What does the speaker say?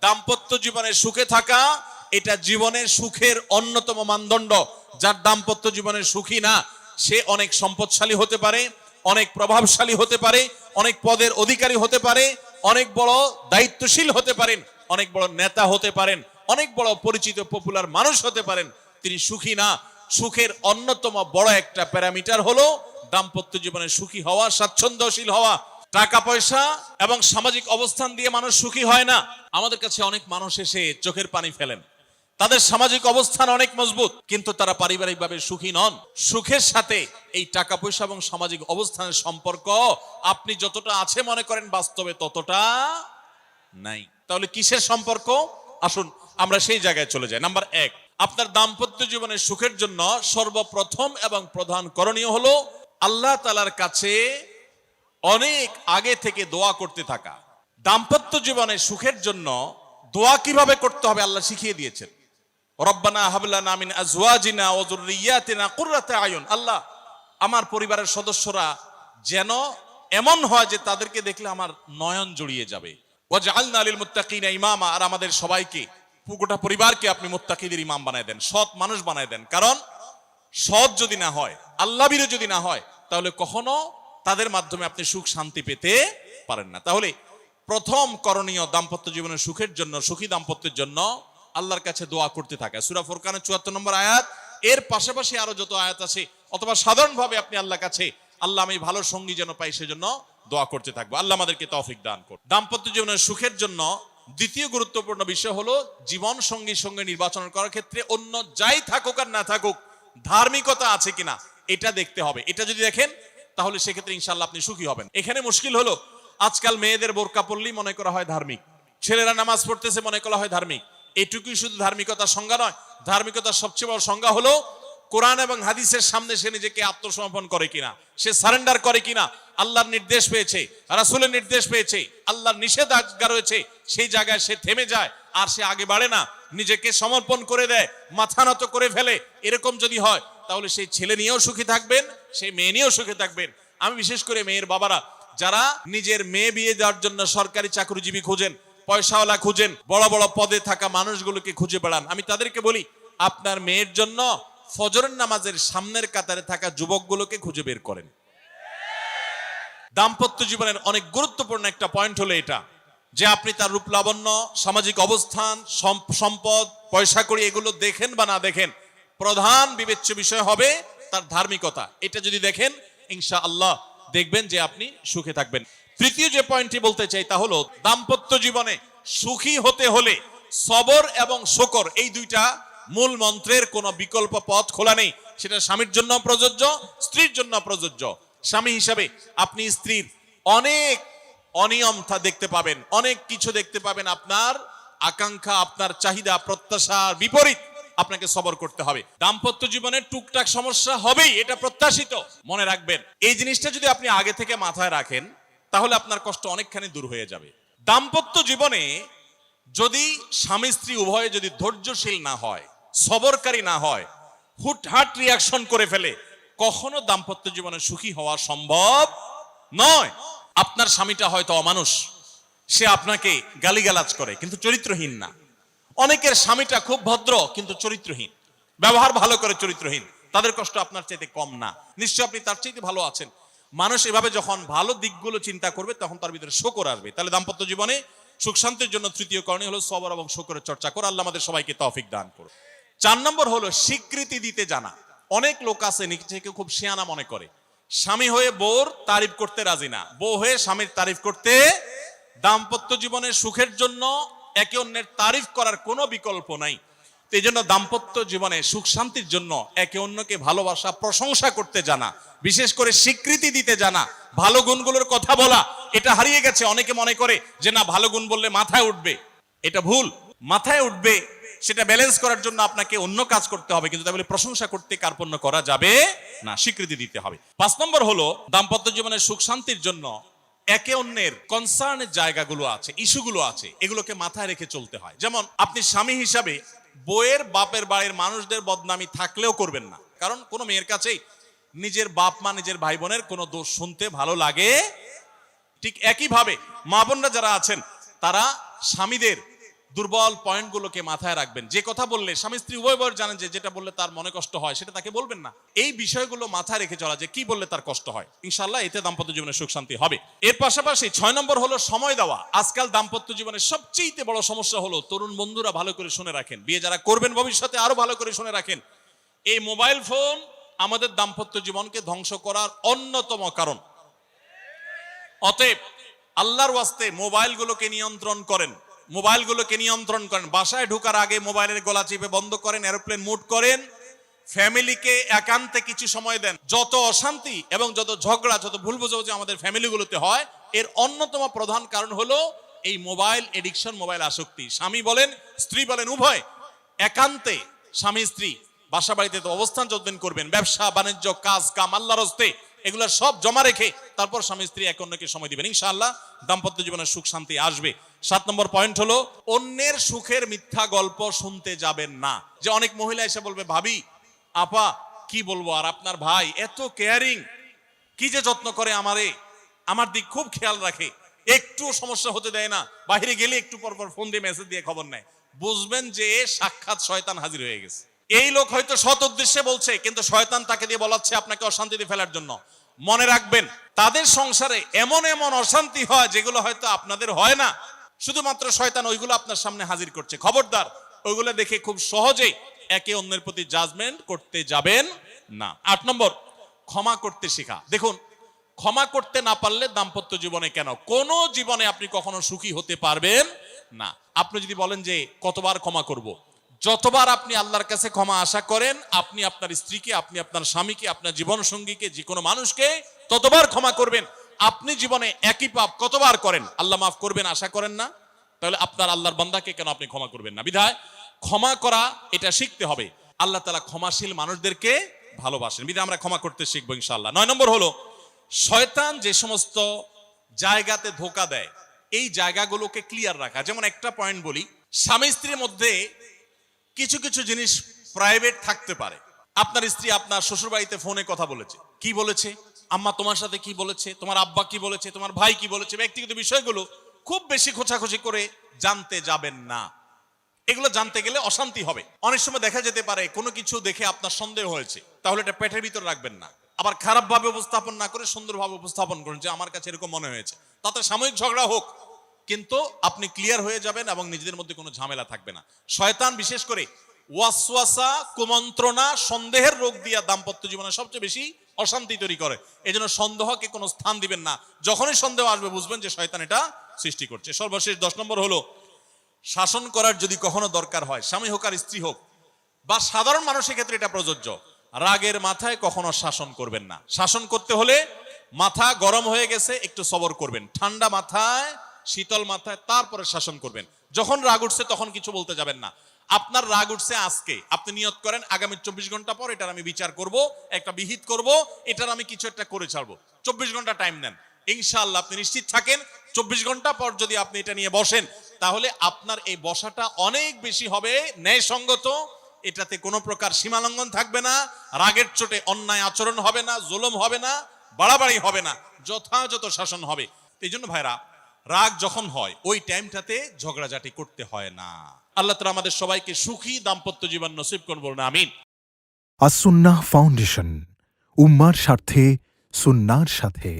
দাম্পত্য জীবনে সুখে থাকা এটা জীবনের সুখের অন্যতম মানদণ্ড। যার দাম্পত্য জীবনে সুখী না, সে অনেক সম্পদশালী হতে পারে, অনেক প্রভাবশালী হতে পারে, অনেক পদের অধিকারী হতে পারে, অনেক বড় দায়িত্বশীল হতে পারেন, অনেক বড় নেতা হতে পারেন, অনেক বড় পরিচিত পপুলার মানুষ হতে পারেন, তিনি সুখী না। সুখের অন্যতম বড় একটা প্যারামিটার হলো দাম্পত্য জীবনে সুখী হওয়া, স্বাচ্ছন্দ্যশীল হওয়া। টাকা পয়সা এবং সামাজিক অবস্থান দিয়ে মানুষ সুখী হয় না। আমাদের কাছে অনেক মানুষ এসে চোখের পানি ফেলেন, তাদের সামাজিক অবস্থান অনেক মজবুত, কিন্তু তারা পারিবারিকভাবে সুখী নন। সুখের সাথে এই টাকা পয়সা এবং সামাজিক অবস্থানের সম্পর্ক আপনি যতটা আছে মনে করেন, বাস্তবে ততটা নাই। তাহলে কিসের সম্পর্ক? আসুন আমরা সেই জায়গায় চলে যাই। নাম্বার 1, আপনার দাম্পত্য জীবনের সুখের জন্য সর্বপ্রথম এবং প্রধান করণীয় হলো আল্লাহ তাআলার কাছে অনেক আগে থেকে দোয়া করতে থাকা। দাম্পত্য জীবনে সুখের জন্য দোয়া কিভাবে করতে হবে আল্লাহ শিখিয়ে দিয়েছেন। রব্বানা হাব লানা মিন আজওয়াজিনা ওয়া যুররিয়াতিনা কুররাতা আয়ুন। আল্লাহ, আমার পরিবারের সদস্যরা যেন এমন হয় যে তাদেরকে দেখলে আমার নয়ন জড়িয়ে যাবে। ওয়াজআলনা লিল মুত্তাকিনা ইমামা, আর আমাদের সবাইকে, গোটা পরিবারকে আপনি মুত্তাকিদের ইমাম বানায় দেন, সৎ মানুষ বানায় দেন। কারণ সৎ যদি না হয়, আল্লাহভীরু যদি না হয়, তাহলে কখনো তাদের মাধ্যমে আপনি সুখ শান্তি পেতে পারেন না। তাহলে প্রথম করণীয় দাম্পত্য জীবনের সুখের জন্য, সুখী দাম্পত্যের জন্য আল্লাহর কাছে দোয়া করতে থাকা। সূরা ফুরকানের ৭৪ নম্বর আয়াত, এর পাশাপাশি আরো যত আয়াত আছে, অথবা সাধারণভাবে আপনি আল্লাহর কাছে, আল্লাহ আমি ভালো সঙ্গী যেন পাই সেজন্য দোয়া করতে থাকবো। আল্লাহ আমাদেরকে তৌফিক দান করুন। দাম্পত্য জীবনের সুখের জন্য দ্বিতীয় গুরুত্বপূর্ণ বিষয় হলো জীবন সঙ্গীর সঙ্গে নির্বাচন করার ক্ষেত্রে অন্য যাই থাকুক আর না থাকুক, ধার্মিকতা আছে কিনা এটা দেখতে হবে। এটা যদি দেখেন তাহলে সেক্ষেত্রে ইনশাআল্লাহ আপনি সুখী হবেন। এখানে মুশকিল হলো আজকাল মেয়েদের বোরকা পরলেই মনে করা হয় ধার্মিক, ছেলেরা নামাজ পড়তেছে মনে করা হয় ধার্মিক। এটুকুই শুধু ধার্মিকতার সংজ্ঞা নয়। ধার্মিকতার সবচেয়ে বড় সংজ্ঞা হলো কোরআন এবং হাদিসের সামনে সে নিজেকে আত্মসমর্পণ করে কিনা, সে সারেন্ডার করে কিনা। আল্লাহর নির্দেশ পেয়েছে, রাসূলের নির্দেশ পেয়েছে, আল্লাহর নিষেধাজ্ঞা রয়েছে, সেই জায়গায় সে থেমে যায় আর সে আগে বাড়ে না, নিজেকে সমর্পণ করে দেয়, মাথা নত করে ফেলে। এরকম যদি হয় তাহলে সেই ছেলে নিয়েও সুখী থাকবেন, সেই মেয়ে নিয়েও সুখী থাকবেন। আমি বিশেষ করে মেয়ের বাবারা যারা নিজের মেয়ে বিয়ে দেওয়ার জন্য সরকারি চাকরিজীবী খুঁজেন, পয়সাওয়ালা খুঁজেন, বড় বড় পদে থাকা মানুষগুলোকে খুঁজে বেড়ান, আমি তাদেরকে বলি আপনার মেয়ের জন্য ফজরের নামাজের সামনের কাতারে থাকা যুবকগুলোকে খুঁজে বের করেন। দাম্পত্য জীবনের অনেক গুরুত্বপূর্ণ একটা পয়েন্ট হলো এটা, যে আপনি তার রূপ লাবণ্য, সামাজিক অবস্থান, সম্পদ, পয়সা কড়ি এগুলো দেখেন বা না দেখেন, প্রধান বিবেচ্য বিষয় হবে তার ধার্মিকতা। এটা যদি দেখেন ইনশাআল্লাহ দেখবেন যে আপনি সুখে থাকবেন। তৃতীয় যে পয়েন্টটি বলতে চাই তা হলো দাম্পত্য জীবনে সুখী হতে হলে সবর এবং শুকর, এই দুইটা মূল মন্ত্রের কোনো বিকল্প পথ খোলা নেই। সেটা স্বামীর জন্য প্রযোজ্য, স্ত্রীর জন্য প্রযোজ্য। স্বামী হিসাবে আপনি স্ত্রীর অনেক অনিয়ম দেখতে পাবেন, অনেক কিছু দেখতে পাবেন, আপনার আকাঙ্ক্ষা, আপনার চাহিদা, প্রত্যাশার বিপরীত, আপনাকে সবর করতে হবে। দাম্পত্য জীবনে টুকটাক সমস্যা হবেই, এটা প্রত্যাশিত, মনে রাখবেন। এই জিনিসটা যদি আপনি আগে থেকে মাথায় রাখেন তাহলে আপনার কষ্ট অনেকখানি দূর হয়ে যাবে। দাম্পত্য জীবনে যদি স্বামী স্ত্রী উভয়ে যদি ধৈর্যশীল না হয়, সবরকারী না হয়, হুটহাট রিয়াকশন করে ফেলে, কখনো দাম্পত্য জীবনে সুখী হওয়া সম্ভব নয়। আপনার স্বামীটা হয়তো অমানুষ, সে আপনাকে গালিগালাজ করে কিন্তু চরিত্রহীন না। অনেকের স্বামীটা খুব ভদ্র কিন্তু চরিত্রহীন, ব্যবহার ভালো করে চরিত্রহীন, তাদের কষ্ট আপনার চাইতে কম না, নিশ্চয় আপনি তার চাইতে ভালো আছেন। মানুষ এভাবে যখন ভালো দিকগুলো চিন্তা করবে তখন তার ভিতরে শুকর আসবে। তাহলে দাম্পত্য জীবনে সুখ শান্তির জন্য তৃতীয় করণীয় হলো সবর এবং শুকরের চর্চা করা। আল্লাহ আমাদের সবাইকে তৌফিক দান করুন। 4 নম্বর হলো স্বীকৃতি দিতে জানা। অনেক লোক আছে নিজেকে খুব শিয়ানা মনে করে, স্বামী হয়ে বউর তারিফ করতে রাজি না, বউ হয়ে স্বামীর তারিফ করতে। দাম্পত্য জীবনের সুখের জন্য একে অন্যের তারিফ করার কোনো বিকল্প নাই। এই জন্য দাম্পত্য জীবনে সুখ শান্তির জন্য একে অন্যকে ভালোবাসা, প্রশংসা করতে জানা, বিশেষ করে স্বীকৃতি দিতে জানা, ভালো গুণগুলোর কথা বলা, এটা হারিয়ে গেছে। অনেকে মনে করে যে না, ভালো গুণ বললে মাথায় উঠবে, এটা ভুল। মাথায় উঠবে সেটা ব্যালেন্স করার জন্য আপনাকে অন্য কাজ করতে হবে, কিন্তু তাহলে প্রশংসা করতে কার্পণ্য করা যাবে না, স্বীকৃতি দিতে হবে। 5 নম্বর হলো দাম্পত্য জীবনের সুখ শান্তির জন্য একে অন্যের কনসার্নের জায়গাগুলো আছে, ইস্যুগুলো আছে, এগুলোকে মাথায় রেখে চলতে হয়। যেমন আপনি স্বামী হিসাবে বউয়ের বাপের বাড়ির মানুষদের বদনামি থাকলেও করবেন না, কারণ কোনো মেয়ের কাছেই নিজের বাপ মা, নিজের ভাই বোনের কোনো দোষ শুনতে ভালো লাগে। ঠিক একইভাবে মা বোনরা যারা আছেন তারা স্বামীদের দুর্বল পয়েন্টগুলোকে মাথায় রাখবেন। যে কথা বললে স্বামী স্ত্রী উভয় জানেন যে যেটা বললে তার মনে কষ্ট হয় সেটা তাকে বলবেন না। এই বিষয়গুলো মাথায় রেখে চলা যে কি বললে তার কষ্ট হয়, ইনশাআল্লাহ এতে দাম্পত্য জীবনে সুখ শান্তি হবে। এর পাশাপাশি 6 নম্বর হলো সময় দেওয়া। আজকাল দাম্পত্য জীবনের সবচেয়ে বড় সমস্যা হলো, তরুণ বন্ধুরা ভালো করে শুনে রাখেন, বিয়ে যারা করবেন ভবিষ্যতে আরো ভালো করে শুনে রাখেন, এই মোবাইল ফোন আমাদের দাম্পত্য জীবনকে ধ্বংস করার অন্যতম কারণ। অতএব আল্লাহর ওয়াস্তে মোবাইলগুলোকে নিয়ন্ত্রণ করেন, মোবাইলগুলোকে নিয়ন্ত্রণ করেন। বাসায় ঢোকার আগে মোবাইলের গলা চিপে বন্ধ করেন, এরোপ্লেন মুড করেন। ফ্যামিলিকে একান্তে কিছু সময় দেন। যত অশান্তি এবং যত ঝগড়া, যত ভুল বোঝাবুঝি আমাদের ফ্যামিলিগুলোতে হয়, এর অন্যতম প্রধান কারণ হলো এই মোবাইল এডিকশন, মোবাইল আসক্তি। স্বামী বলেন স্ত্রী বলেন উভয় একান্তে স্বামী স্ত্রী বাসা বাড়িতে তো অবস্থান যতদিন করবেন, ব্যবসা বাণিজ্য কাজ কাম আল্লাহর হস্তে, এগুলো সব জমা রেখে তারপর স্বামী স্ত্রী এক অন্যকে সময় দিবেন, ইনশাআল্লাহ দাম্পত্য জীবনের সুখ শান্তি আসবে। 7 নম্বর পয়েন্ট হলো অন্যের সুখের মিথ্যা গল্প শুনতে যাবেন না। যে অনেক মহিলা এসে বলবে, ভাবি আপা কি বলবো আর, আপনার ভাই এত কেয়ারিং, কি যে যত্ন করে আমারে, আমার দিক খুব খেয়াল রাখে, একটু সমস্যা হতে দেয় না, বাইরে গেলে একটু পর পর ফোন দিয়ে মেসেজ দিয়ে খবর নেয়। বুঝবেন যে সাক্ষাৎ শয়তান হাজির হয়ে গেছে। এই লোক হয়তো সৎ উদ্দেশ্যে বলছে, কিন্তু শয়তান তাকে দিয়ে বলাচ্ছে আপনাকে অশান্তিতে ফেলার জন্য। মনে রাখবেন তাদের সংসারে এমন এমন অশান্তি হয় যেগুলো হয়তো আপনাদের হয় না, শুধুমাত্র শয়তান ওইগুলো আপনার সামনে হাজির করছে। খবরদার, ওইগুলো দেখে খুব সহজে একে অন্যের প্রতি জাজমেন্ট করতে যাবেন না। 8 নম্বর, ক্ষমা করতে শেখা। দেখুন, ক্ষমা করতে না পারলে দাম্পত্য জীবনে কেন কোন জীবনে আপনি কখনো সুখী হতে পারবেন না। আপনি যদি বলেন যে কতবার ক্ষমা করব, যতবার আপনি আল্লাহর কাছে ক্ষমা আশা করেন, আপনি আপনার স্ত্রীকে, আপনি আপনার স্বামীকে, আপনার জীবন সঙ্গীকে, যে কোনো মানুষকে ততবার ক্ষমা করবেন। আপনি জীবনে একই পাপ কতবার করেন আল্লাহ মাফ করবেন আশা করেন না, তাহলে আপনার আল্লাহর বান্দাকে কেন আপনি ক্ষমা করবেন না? বিধায় ক্ষমা করা এটা শিখতে হবে। আল্লাহ তাআলা ক্ষমাশীল মানুষদেরকে ভালোবাসেন, বিধায় আমরা ক্ষমা করতে শিখবো ইনশাআল্লাহ। 9 নম্বর হলো শয়তান যে সমস্ত জায়গাতে ধোঁকা দেয়, এই জায়গাগুলোকে ক্লিয়ার রাখা। যেমন একটা পয়েন্ট বলি, স্বামী স্ত্রীর মধ্যে কিছু কিছু জিনিস প্রাইভেট থাকতে পারে। আপনার স্ত্রী আপনার শ্বশুর বাড়িতে ফোনে কথা বলেছে, কি বলেছে, আম্মা তোমার সাথে কি বলেছে, তোমার আব্বা কি বলেছে, তোমার ভাই কি বলেছে, ব্যক্তিগত বিষয়গুলো খুব বেশি খোঁচাখুচি করে জানতে যাবেন না। এগুলো জানতে গেলে অশান্তি হবে। অনেক সময় দেখা যেতে পারে কোনো কিছু দেখে আপনার সন্দেহ হয়েছে, তাহলে এটা পেটের ভিতর রাখবেন না। আবার খারাপ ভাবে উপস্থাপন না করে সুন্দরভাবে উপস্থাপন করুন যে আমার কাছে এরকম মনে হয়েছে, তাতে সাময়িক ঝগড়া হোক, কিন্তু আপনি ক্লিয়ার হয়ে যাবেন এবং নিজেদের মধ্যে কোনো ঝামেলা থাকবে না। শয়তান বিশেষ করে ওয়াসওয়াসা, কুমন্ত্রণা, সন্দেহের রোগ দিয়া দাম্পত্য জীবনে সবচেয়ে বেশি অশান্তি তৈরি করে। এজন্য সন্দেহকে কোনো স্থান দিবেন না। যখনই সন্দেহ আসবে বুঝবেন যে শয়তান এটা সৃষ্টি করছে। সর্বশেষ 10 নম্বর হলো শাসন করার যদি কখনো দরকার হয়, স্বামী হোক আর স্ত্রী হোক বা সাধারণ মানুষের ক্ষেত্রে এটা প্রযোজ্য, রাগের মাথায় কখনো শাসন করবেন না। শাসন করতে হলে মাথা গরম হয়ে গেছে একটু সবর করবেন, ঠান্ডা মাথায় শীতল মাথায় তারপরে শাসন করবেন। যখন রাগ উঠছে তখন কিছু বলতে যাবেন না। আপনার রাগ উঠছে আজকে, আপনি নিয়ত করেন আগামী 24 ঘন্টা পর এটার আমি বিচার করব, একটা বিহিত করব, এটার আমি কিছু একটা করে ছাড়বো। 24 ঘন্টা টাইম নেন, ইনশাআল্লাহ আপনি নিশ্চিত থাকেন 24 ঘন্টা পর যদি আপনি এটা নিয়ে বসেন, তাহলে আপনার এই বসাটা অনেক বেশি হবে ন্যায়সঙ্গত। এটাতে কোনো প্রকার সীমালঙ্ঘন থাকবে না, রাগের চোটে অন্যায় আচরণ হবে না, জুলুম হবে না, বাড়াবাড়ি হবে না, যথাযথ শাসন হবে। এই জন্য ভাইরা, রাগ যখন হয় ওই টাইমটাতে ঝগড়াঝাটি করতে হয় না। আল্লাহ তাআলা আমাদের সবাইকে সুখী দাম্পত্য জীবন নসিব করুন, বলুন আমিন। আস-সুন্নাহ ফাউন্ডেশন, উম্মার স্বার্থে সুন্নাহর সাথে।